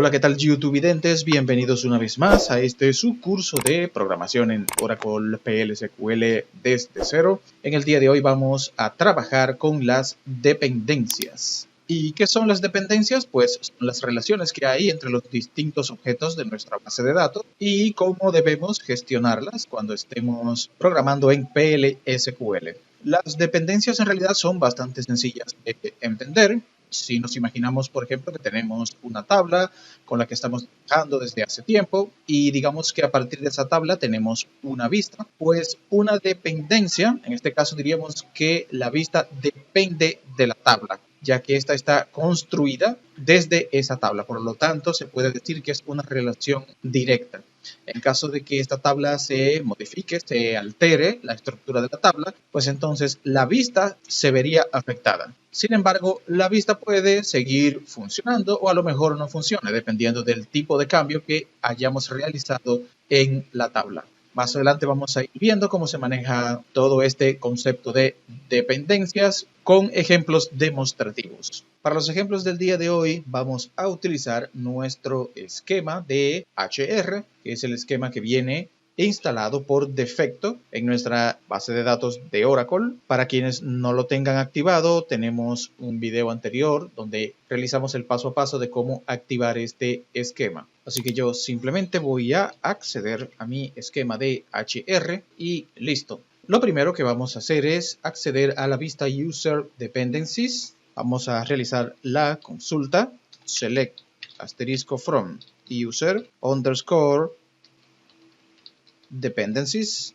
Hola, ¿qué tal YouTube videntes? Bienvenidos una vez más a este su curso de programación en Oracle PL/SQL desde cero. En el día de hoy vamos a trabajar con las dependencias. ¿Y qué son las dependencias? Pues son las relaciones que hay entre los distintos objetos de nuestra base de datos y cómo debemos gestionarlas cuando estemos programando en PL/SQL. Las dependencias en realidad son bastante sencillas de entender. Si nos imaginamos, por ejemplo, que tenemos una tabla con la que estamos trabajando desde hace tiempo y digamos que a partir de esa tabla tenemos una vista, pues una dependencia, en este caso diríamos que la vista depende de la tabla, ya que esta está construida desde esa tabla. Por lo tanto, se puede decir que es una relación directa. En caso de que esta tabla se modifique, se altere la estructura de la tabla, pues entonces la vista se vería afectada. Sin embargo, la vista puede seguir funcionando o a lo mejor no funcione, dependiendo del tipo de cambio que hayamos realizado en la tabla. Más adelante vamos a ir viendo cómo se maneja todo este concepto de dependencias con ejemplos demostrativos. Para los ejemplos del día de hoy vamos a utilizar nuestro esquema de HR, que es el esquema que viene instalado por defecto en nuestra base de datos de Oracle. Para quienes no lo tengan activado, tenemos un video anterior donde realizamos el paso a paso de cómo activar este esquema. Así que yo simplemente voy a acceder a mi esquema de HR y listo. Lo primero que vamos a hacer es acceder a la vista User Dependencies. Vamos a realizar la consulta select *from user _ dependencies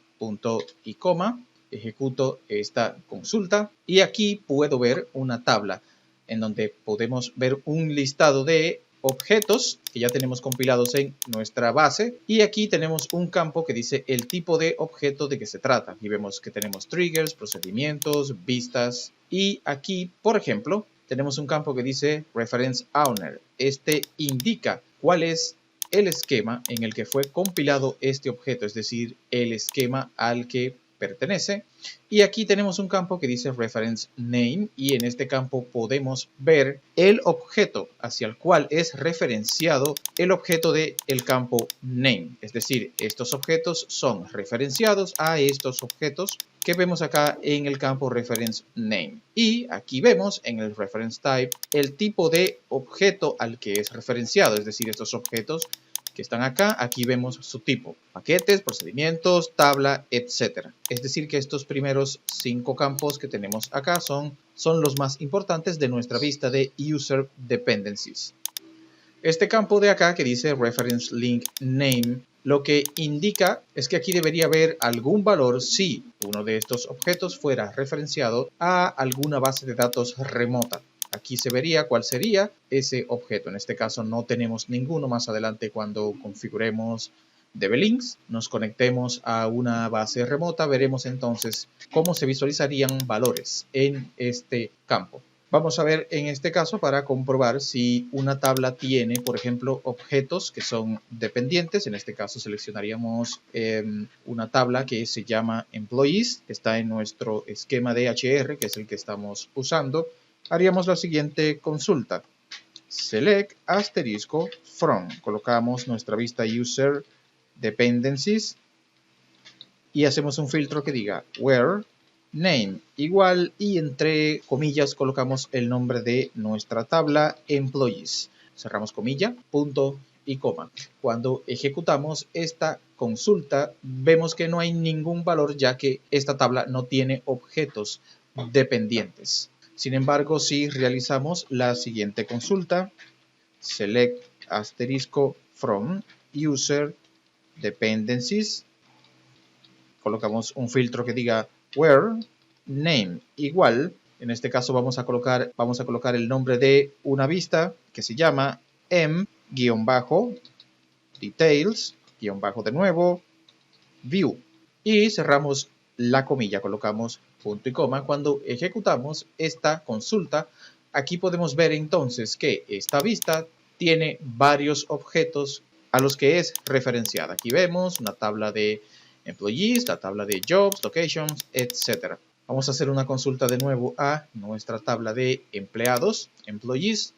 y coma, ejecuto esta consulta y aquí puedo ver una tabla en donde podemos ver un listado de objetos que ya tenemos compilados en nuestra base y aquí tenemos un campo que dice el tipo de objeto de que se trata y vemos que tenemos triggers, procedimientos, vistas y aquí, por ejemplo, tenemos un campo que dice reference owner. Este indica cuál es el esquema en el que fue compilado este objeto, es decir, el esquema al que pertenece. Y aquí tenemos un campo que dice reference name y en este campo podemos ver el objeto hacia el cual es referenciado el objeto del campo name. Es decir, estos objetos son referenciados a estos objetos que vemos acá en el campo reference name. Y aquí vemos en el reference type el tipo de objeto al que es referenciado, es decir, estos objetos que están acá, aquí vemos su tipo, paquetes, procedimientos, tabla, etc. Es decir que estos primeros 5 campos que tenemos acá son los más importantes de nuestra vista de User Dependencies. Este campo de acá que dice Reference Link Name, lo que indica es que aquí debería haber algún valor si uno de estos objetos fuera referenciado a alguna base de datos remota. Aquí se vería cuál sería ese objeto. En este caso no tenemos ninguno. Más adelante cuando configuremos DBLinks, nos conectemos a una base remota, veremos entonces cómo se visualizarían valores en este campo. Vamos a ver en este caso para comprobar si una tabla tiene, por ejemplo, objetos que son dependientes. En este caso seleccionaríamos una tabla que se llama Employees, que está en nuestro esquema de HR, que es el que estamos usando. Haríamos la siguiente consulta. Select * from. Colocamos nuestra vista User Dependencies y hacemos un filtro que diga where name igual y entre comillas colocamos el nombre de nuestra tabla employees. Cerramos comilla, punto y coma. Cuando ejecutamos esta consulta vemos que no hay ningún valor ya que esta tabla no tiene objetos dependientes. Sin embargo, si realizamos la siguiente consulta, select * from user dependencies, colocamos un filtro que diga where name igual, en este caso vamos a colocar el nombre de una vista que se llama m-details de nuevo view y cerramos la comilla, colocamos punto y coma. Cuando ejecutamos esta consulta, aquí podemos ver entonces que esta vista tiene varios objetos a los que es referenciada. Aquí vemos una tabla de employees, la tabla de jobs, locations, etc. Vamos a hacer una consulta de nuevo a nuestra tabla de empleados, employees,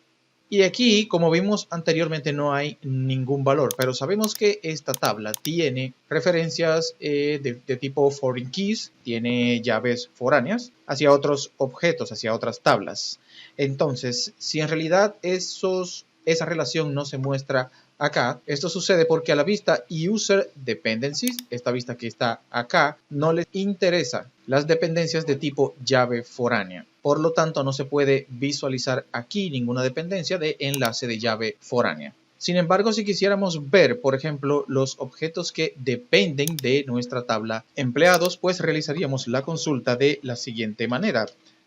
Y aquí, como vimos anteriormente, no hay ningún valor, pero sabemos que esta tabla tiene referencias de tipo foreign keys, tiene llaves foráneas hacia otros objetos, hacia otras tablas. Entonces, si en realidad esa relación no se muestra acá, esto sucede porque a la vista user dependencies, esta vista que está acá, no les interesa las dependencias de tipo llave foránea. Por lo tanto, no se puede visualizar aquí ninguna dependencia de enlace de llave foránea. Sin embargo, si quisiéramos ver, por ejemplo, los objetos que dependen de nuestra tabla empleados, pues realizaríamos la consulta de la siguiente manera.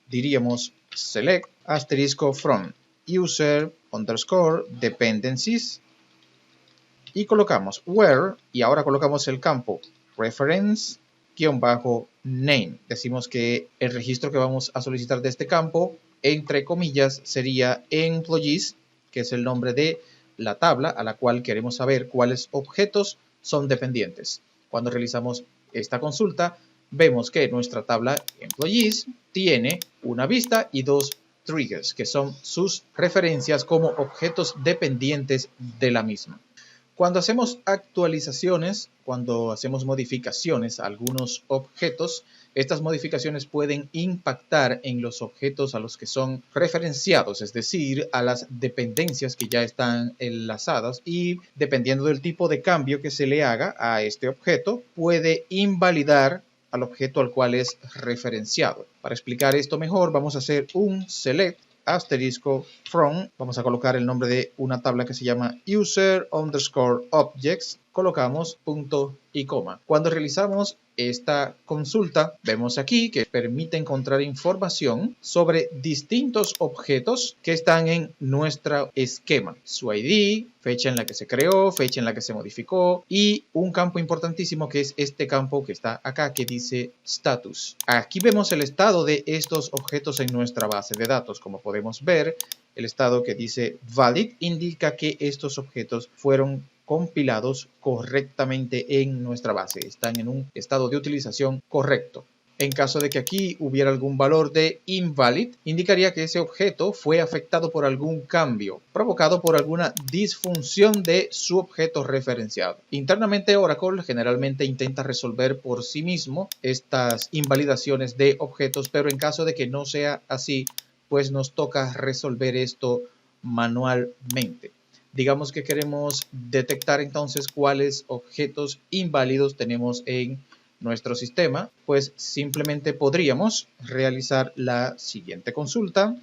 Diríamos select asterisco from user underscore dependencies y colocamos where y ahora colocamos el campo reference -name. Decimos que el registro que vamos a solicitar de este campo, entre comillas, sería employees, que es el nombre de la tabla a la cual queremos saber cuáles objetos son dependientes. Cuando realizamos esta consulta, vemos que nuestra tabla employees tiene una vista y dos triggers, que son sus referencias como objetos dependientes de la misma. Cuando hacemos actualizaciones, cuando hacemos modificaciones a algunos objetos, estas modificaciones pueden impactar en los objetos a los que son referenciados, es decir, a las dependencias que ya están enlazadas y dependiendo del tipo de cambio que se le haga a este objeto, puede invalidar al objeto al cual es referenciado. Para explicar esto mejor, vamos a hacer un select asterisco from, vamos a colocar el nombre de una tabla que se llama user underscore objects, colocamos punto y coma. Cuando realizamos esta consulta, vemos aquí que permite encontrar información sobre distintos objetos que están en nuestro esquema. Su ID, fecha en la que se creó, fecha en la que se modificó y un campo importantísimo que es este campo que está acá que dice status. Aquí vemos el estado de estos objetos en nuestra base de datos. Como podemos ver, el estado que dice valid indica que estos objetos fueron compilados correctamente en nuestra base. Están en un estado de utilización correcto. En caso de que aquí hubiera algún valor de invalid, indicaría que ese objeto fue afectado por algún cambio, provocado por alguna disfunción de su objeto referenciado. Internamente, Oracle generalmente intenta resolver por sí mismo estas invalidaciones de objetos, pero en caso de que no sea así, pues nos toca resolver esto manualmente. Digamos que queremos detectar entonces cuáles objetos inválidos tenemos en nuestro sistema, pues simplemente podríamos realizar la siguiente consulta.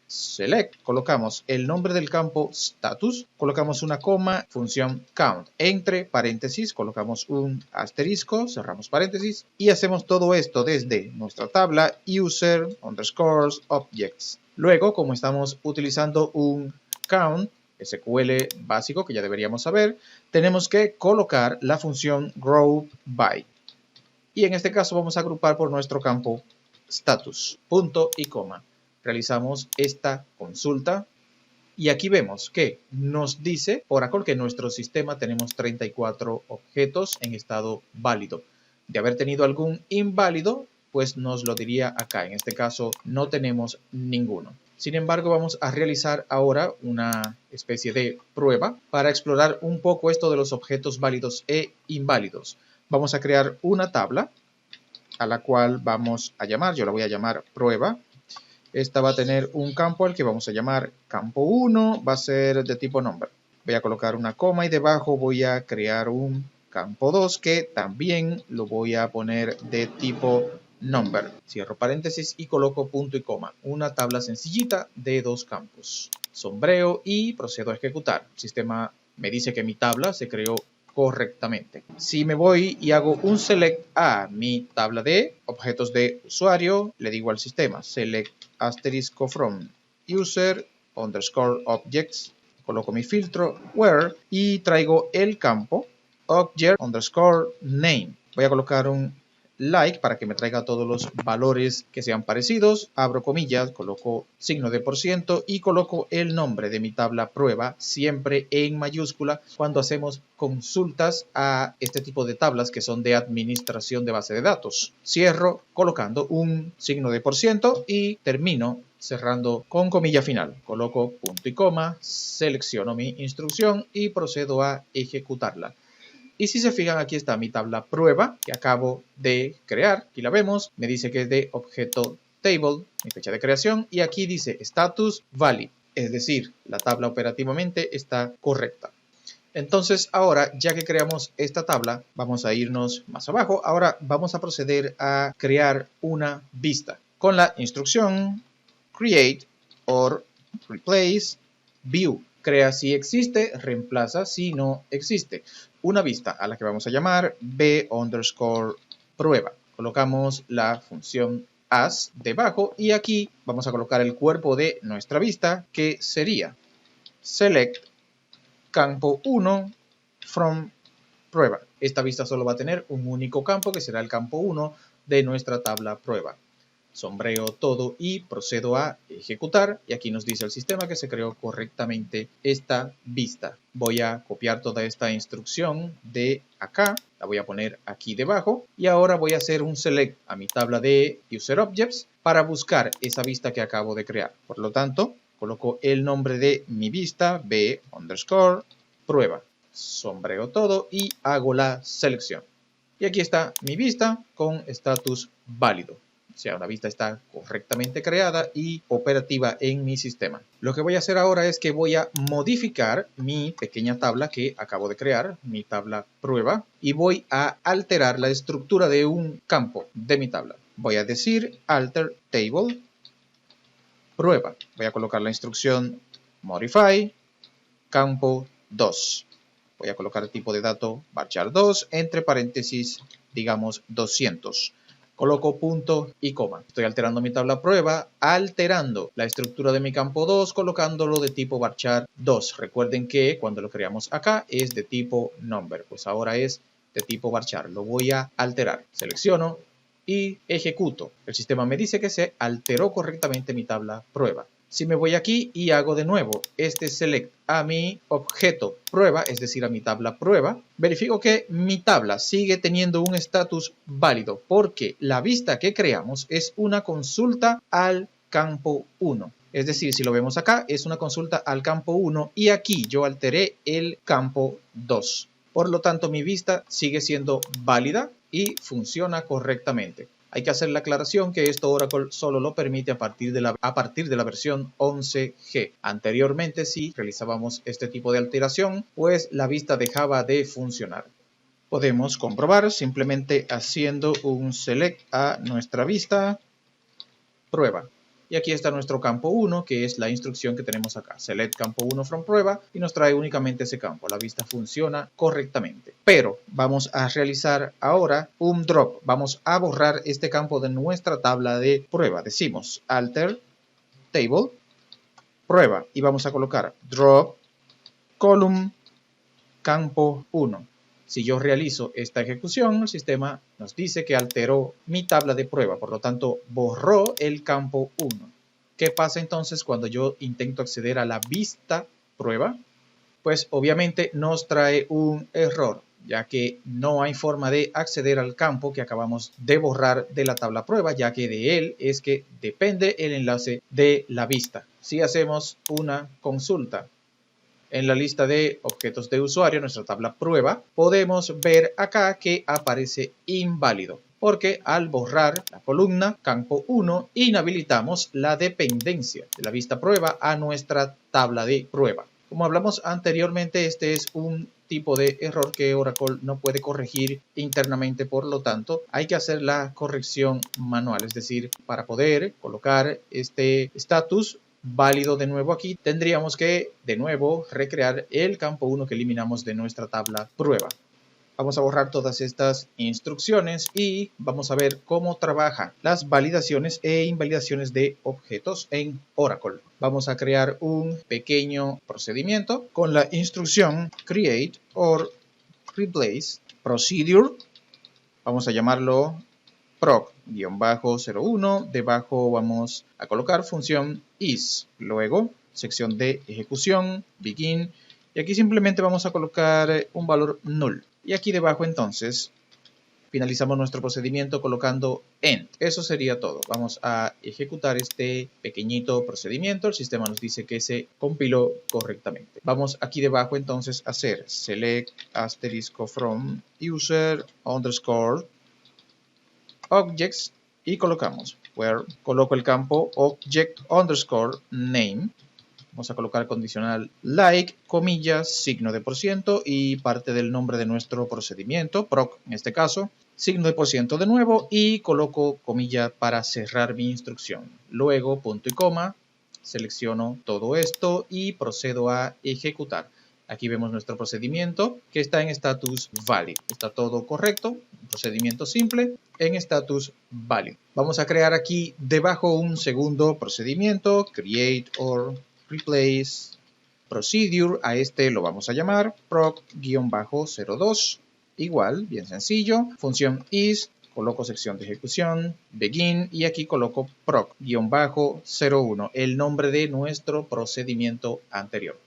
Select, colocamos el nombre del campo status, colocamos una coma, función count, entre paréntesis, colocamos un asterisco, cerramos paréntesis y hacemos todo esto desde nuestra tabla user underscores objects. Luego, como estamos utilizando un count SQL básico que ya deberíamos saber, tenemos que colocar la función group by. Y en este caso vamos a agrupar por nuestro campo status, punto y coma. Realizamos esta consulta y aquí vemos que nos dice Oracle que en nuestro sistema tenemos 34 objetos en estado válido. De haber tenido algún inválido, pues nos lo diría acá. En este caso no tenemos ninguno. Sin embargo, vamos a realizar ahora una especie de prueba para explorar un poco esto de los objetos válidos e inválidos. Vamos a crear una tabla a la cual vamos a llamar, yo la voy a llamar prueba. Esta va a tener un campo al que vamos a llamar campo 1, va a ser de tipo number. Voy a colocar una coma y debajo voy a crear un campo 2 que también lo voy a poner de tipo number. Cierro paréntesis y coloco punto y coma. Una tabla sencillita de dos campos. Sombreo y procedo a ejecutar. El sistema me dice que mi tabla se creó correctamente. Si me voy y hago un select a mi tabla de objetos de usuario, le digo al sistema select asterisco from user underscore objects, coloco mi filtro where y traigo el campo object underscore name. Voy a colocar un like para que me traiga todos los valores que sean parecidos. Abro comillas, coloco signo de % y coloco el nombre de mi tabla prueba siempre en mayúscula cuando hacemos consultas a este tipo de tablas que son de administración de base de datos. Cierro colocando un signo de % y termino cerrando con comilla final. Coloco punto y coma, selecciono mi instrucción y procedo a ejecutarla. Y si se fijan, aquí está mi tabla prueba que acabo de crear. Aquí la vemos. Me dice que es de objeto table, mi fecha de creación. Y aquí dice status valid. Es decir, la tabla operativamente está correcta. Entonces, ahora, ya que creamos esta tabla, vamos a irnos más abajo. Ahora vamos a proceder a crear una vista con la instrucción create or replace view. Crea si existe, reemplaza si no existe. Una vista a la que vamos a llamar b_prueba. Colocamos la función as debajo y aquí vamos a colocar el cuerpo de nuestra vista que sería select campo 1 from prueba. Esta vista solo va a tener un único campo que será el campo 1 de nuestra tabla prueba. Sombreo todo y procedo a ejecutar y aquí nos dice el sistema que se creó correctamente esta vista. Voy a copiar toda esta instrucción de acá, la voy a poner aquí debajo y ahora voy a hacer un select a mi tabla de user objects para buscar esa vista que acabo de crear. Por lo tanto, coloco el nombre de mi vista b_prueba. Sombreo todo y hago la selección. Y aquí está mi vista con estatus válido. O sea, la vista está correctamente creada y operativa en mi sistema. Lo que voy a hacer ahora es que voy a modificar mi pequeña tabla que acabo de crear, mi tabla prueba, y voy a alterar la estructura de un campo de mi tabla. Voy a decir alter table prueba. Voy a colocar la instrucción modify campo 2. Voy a colocar el tipo de dato varchar 2 entre paréntesis, digamos 200. Coloco punto y coma. Estoy alterando mi tabla prueba, alterando la estructura de mi campo 2, colocándolo de tipo varchar 2. Recuerden que cuando lo creamos acá es de tipo number, pues ahora es de tipo varchar. Lo voy a alterar. Selecciono y ejecuto. El sistema me dice que se alteró correctamente mi tabla prueba. Si me voy aquí y hago de nuevo este select a mi objeto prueba, es decir, a mi tabla prueba, verifico que mi tabla sigue teniendo un estatus válido porque la vista que creamos es una consulta al campo 1. Es decir, si lo vemos acá, es una consulta al campo 1 y aquí yo alteré el campo 2. Por lo tanto, mi vista sigue siendo válida y funciona correctamente. Hay que hacer la aclaración que esto Oracle solo lo permite a partir de la versión 11G. Anteriormente, si realizábamos este tipo de alteración, pues la vista dejaba de funcionar. Podemos comprobar simplemente haciendo un select a nuestra vista prueba. Y aquí está nuestro campo 1, que es la instrucción que tenemos acá. Select campo 1 from prueba y nos trae únicamente ese campo. La vista funciona correctamente. Pero vamos a realizar ahora un drop. Vamos a borrar este campo de nuestra tabla de prueba. Decimos alter table prueba y vamos a colocar drop column campo 1. Si yo realizo esta ejecución, el sistema nos dice que alteró mi tabla de prueba, por lo tanto, borró el campo 1. ¿Qué pasa entonces cuando yo intento acceder a la vista prueba? Pues obviamente nos trae un error, ya que no hay forma de acceder al campo que acabamos de borrar de la tabla prueba, ya que de él es que depende el enlace de la vista. Si hacemos una consulta en la lista de objetos de usuario, nuestra tabla prueba, podemos ver acá que aparece inválido, porque al borrar la columna campo 1 inhabilitamos la dependencia de la vista prueba a nuestra tabla de prueba. Como hablamos anteriormente, este es un tipo de error que Oracle no puede corregir internamente, por lo tanto hay que hacer la corrección manual, es decir, para poder colocar este status válido de nuevo aquí, tendríamos que de nuevo recrear el campo 1 que eliminamos de nuestra tabla prueba. Vamos a borrar todas estas instrucciones y vamos a ver cómo trabajan las validaciones e invalidaciones de objetos en Oracle. Vamos a crear un pequeño procedimiento con la instrucción create or replace procedure. Vamos a llamarlo proc-01, debajo vamos a colocar función is, luego sección de ejecución, begin, y aquí simplemente vamos a colocar un valor null. Y aquí debajo entonces finalizamos nuestro procedimiento colocando end. Eso sería todo. Vamos a ejecutar este pequeñito procedimiento. El sistema nos dice que se compiló correctamente. Vamos aquí debajo entonces a hacer select asterisco from user underscore objects y colocamos where, coloco el campo object underscore name. Vamos a colocar condicional like, comillas, signo de %, y parte del nombre de nuestro procedimiento, proc en este caso, signo de % de nuevo, y coloco comilla para cerrar mi instrucción. Luego punto y coma, selecciono todo esto y procedo a ejecutar. Aquí vemos nuestro procedimiento que está en status valid. Está todo correcto, un procedimiento simple en status valid. Vamos a crear aquí debajo un segundo procedimiento, create or replace procedure, a este lo vamos a llamar proc-02, igual, bien sencillo, función is, coloco sección de ejecución, begin, y aquí coloco proc-01, el nombre de nuestro procedimiento anterior.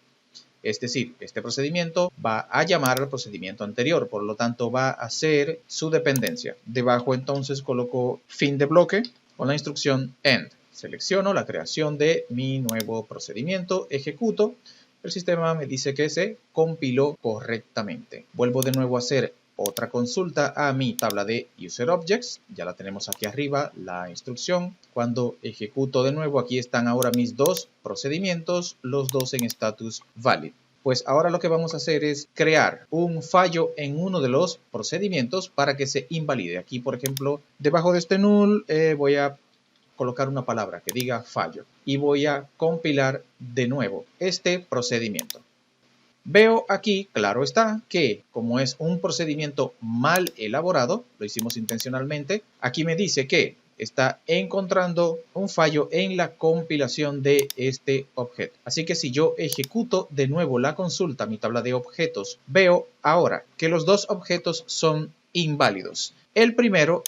Es decir, este procedimiento va a llamar al procedimiento anterior, por lo tanto va a ser su dependencia. Debajo entonces coloco fin de bloque con la instrucción end. Selecciono la creación de mi nuevo procedimiento, ejecuto, el sistema me dice que se compiló correctamente. Vuelvo de nuevo a hacer otra consulta a mi tabla de user objects, ya la tenemos aquí arriba, la instrucción. Cuando ejecuto de nuevo, aquí están ahora mis dos procedimientos, los dos en status valid. Pues ahora lo que vamos a hacer es crear un fallo en uno de los procedimientos para que se invalide. Aquí, por ejemplo, debajo de este null voy a colocar una palabra que diga fallo y voy a compilar de nuevo este procedimiento. Veo aquí, claro está, que como es un procedimiento mal elaborado, lo hicimos intencionalmente, aquí me dice que está encontrando un fallo en la compilación de este objeto. Así que si yo ejecuto de nuevo la consulta a mi tabla de objetos, veo ahora que los dos objetos son inválidos. El primero,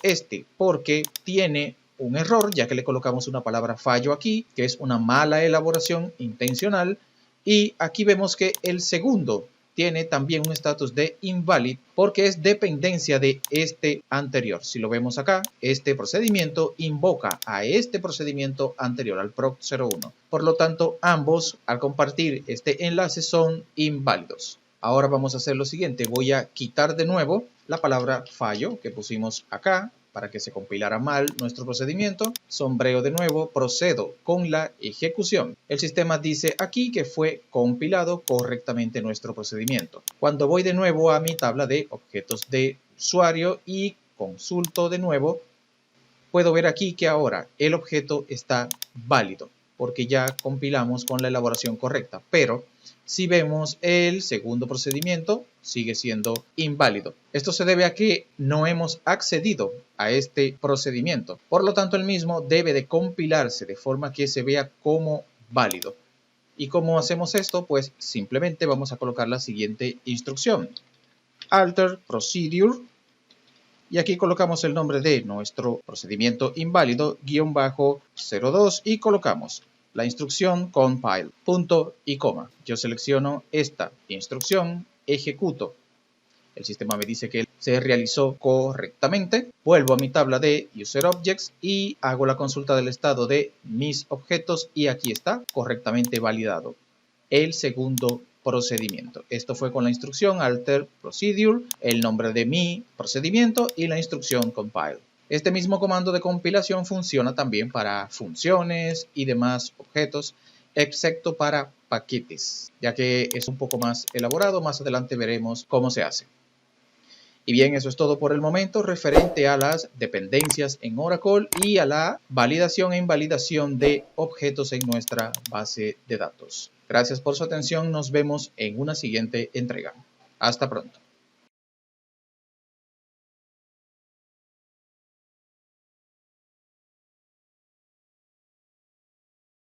porque tiene un error, ya que le colocamos una palabra fallo aquí, que es una mala elaboración intencional. Y aquí vemos que el segundo tiene también un estatus de invalid porque es dependencia de este anterior. Si lo vemos acá, este procedimiento invoca a este procedimiento anterior, al proc-01. Por lo tanto, ambos al compartir este enlace son inválidos. Ahora vamos a hacer lo siguiente. Voy a quitar de nuevo la palabra fallo que pusimos acá para que se compilara mal nuestro procedimiento. Sombreo de nuevo, procedo con la ejecución. El sistema dice aquí que fue compilado correctamente nuestro procedimiento. Cuando voy de nuevo a mi tabla de objetos de usuario y consulto de nuevo, puedo ver aquí que ahora el objeto está válido porque ya compilamos con la elaboración correcta, pero si vemos el segundo procedimiento sigue siendo inválido. Esto se debe a que no hemos accedido a este procedimiento. Por lo tanto, el mismo debe de compilarse de forma que se vea como válido. ¿Y cómo hacemos esto? Pues simplemente vamos a colocar la siguiente instrucción. Alter procedure. Y aquí colocamos el nombre de nuestro procedimiento inválido, -02, y colocamos la instrucción compile, punto y coma. Yo selecciono esta instrucción, ejecuto. El sistema me dice que se realizó correctamente. Vuelvo a mi tabla de user objects y hago la consulta del estado de mis objetos y aquí está correctamente validado el segundo procedimiento. Esto fue con la instrucción alter procedure, el nombre de mi procedimiento y la instrucción compile. Este mismo comando de compilación funciona también para funciones y demás objetos, excepto para paquetes, ya que es un poco más elaborado. Más adelante veremos cómo se hace. Y bien, eso es todo por el momento referente a las dependencias en Oracle y a la validación e invalidación de objetos en nuestra base de datos. Gracias por su atención, nos vemos en una siguiente entrega. Hasta pronto.